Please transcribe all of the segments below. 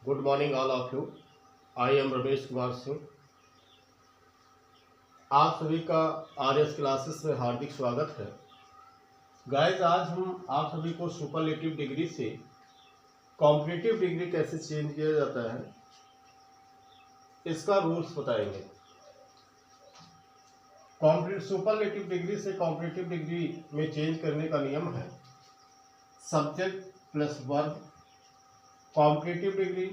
Good morning all of you. I am Ramesh Kumar Singh. आप सभी का आरएस क्लासेस में हार्दिक स्वागत है। गाइस, आज हम आप सभी को सुपरलेटिव डिग्री से कॉम्पिटिटिव डिग्री कैसे चेंज किया जाता है इसका रूल्स बताएंगे। सुपरलेटिव डिग्री से कॉम्पिटिटिव डिग्री में चेंज करने का नियम है subject plus verb, competitive degree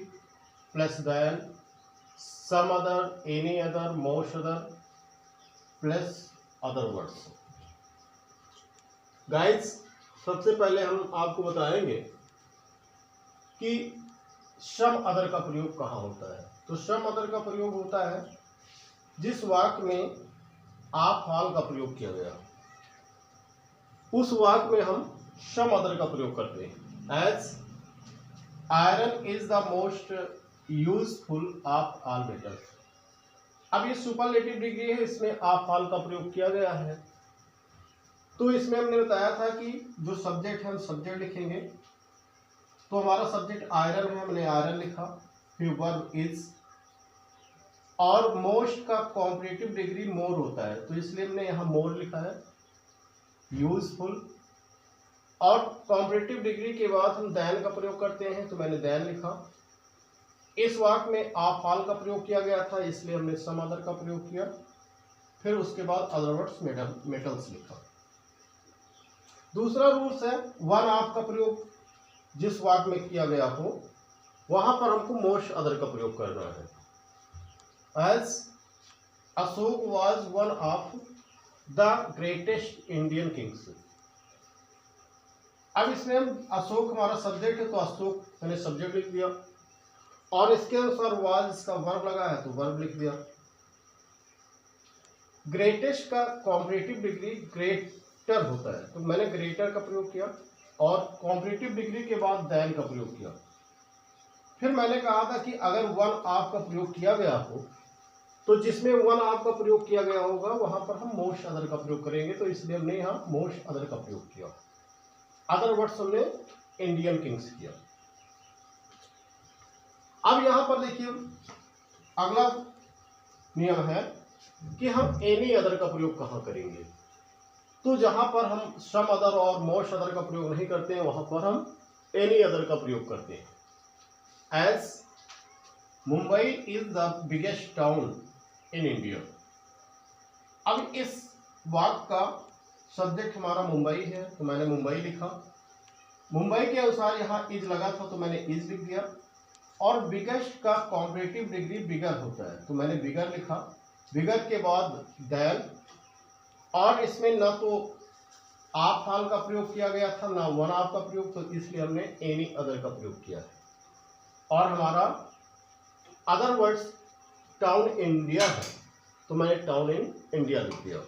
plus than, some other, any other, most other plus other words. Guys, सबसे पहले हम आपको बताएंगे कि सम अदर का प्रयोग कहाँ होता है। तो सम अदर का प्रयोग होता है जिस वाक्य में आप फाल का प्रयोग किया गया, उस वाक्य में हम सम अदर का प्रयोग करते हैं। As iron is the most useful of all metals. अब ये सुपरलेटिव डिग्री है, इसमें आप फाल का प्रयोग किया गया है। तो इसमें हमने बताया था कि जो सब्जेक्ट है हम सब्जेक्ट लिखेंगे। तो हमारा सब्जेक्ट आयरन है, हमने आयरन लिखा। फिर वर्ब इज, और मोस्ट का कॉम्पिटिटिव डिग्री मोर होता है, तो इसलिए हमने यहाँ मोर लिखा है। यूजफुल, और कॉम्पिटिटिव डिग्री के बाद हम देन का प्रयोग करते हैं, तो मैंने देन लिखा। इस वाक्य में आप फाल का प्रयोग किया गया था, इसलिए हमने सम अदर का प्रयोग किया। फिर उसके बाद अदर वर्ड्स मेटल्स लिखा। दूसरा रूल्स है वन ऑफ का प्रयोग जिस वाक्य में किया गया हो वहां पर हमको मोस्ट अदर का प्रयोग करना है। As Ashok was one of the greatest Indian kings. अब इसमें हम अशोक हमारा सब्जेक्ट है, तो अशोक मैंने सब्जेक्ट लिख दिया, और इसके अनुसार वाज इसका वर्ब लगा है तो वर्ब लिख दिया। ग्रेटेस्ट का कॉम्पिटिटिव डिग्री ग्रेटर होता है, तो मैंने ग्रेटर का प्रयोग किया, और कॉम्पिटिटिव डिग्री के बाद देन का प्रयोग किया। फिर मैंने कहा था कि अगर वन ऑफ का प्रयोग किया गया हो तो जिसमें वन ऑफ का प्रयोग किया गया होगा वहां पर हम मोस्ट अदर का प्रयोग करेंगे, तो इसलिए हमने यहाँ मोस्ट अदर का प्रयोग किया। अदर वर्ड्स हमने इंडियन किंग्स किया। अब यहां पर देखिए अगला नियम है कि हम एनी अदर का प्रयोग कहां करेंगे। तो जहां पर हम सम अदर और मोस्ट अदर का प्रयोग नहीं करते हैं वहां पर हम एनी अदर का प्रयोग करते हैं। As Mumbai is the biggest town in India. अब इस वाक्य का सब्जेक्ट हमारा मुंबई है, तो मैंने मुंबई लिखा। मुंबई के अनुसार यहाँ इज लगा था, तो मैंने इज लिख दिया। और बिगेस्ट का कॉम्पिटिटिव डिग्री बिगर होता है, तो मैंने बिगर लिखा। बिगर के बाद देन, और इसमें ना तो आप फाल का प्रयोग किया गया था ना वन ऑफ का प्रयोग, तो इसलिए हमने एनी अदर का प्रयोग किया है। और हमारा अदर वर्ड्स टाउन इंडिया है, तो मैंने टाउन इन इंडिया लिख दिया।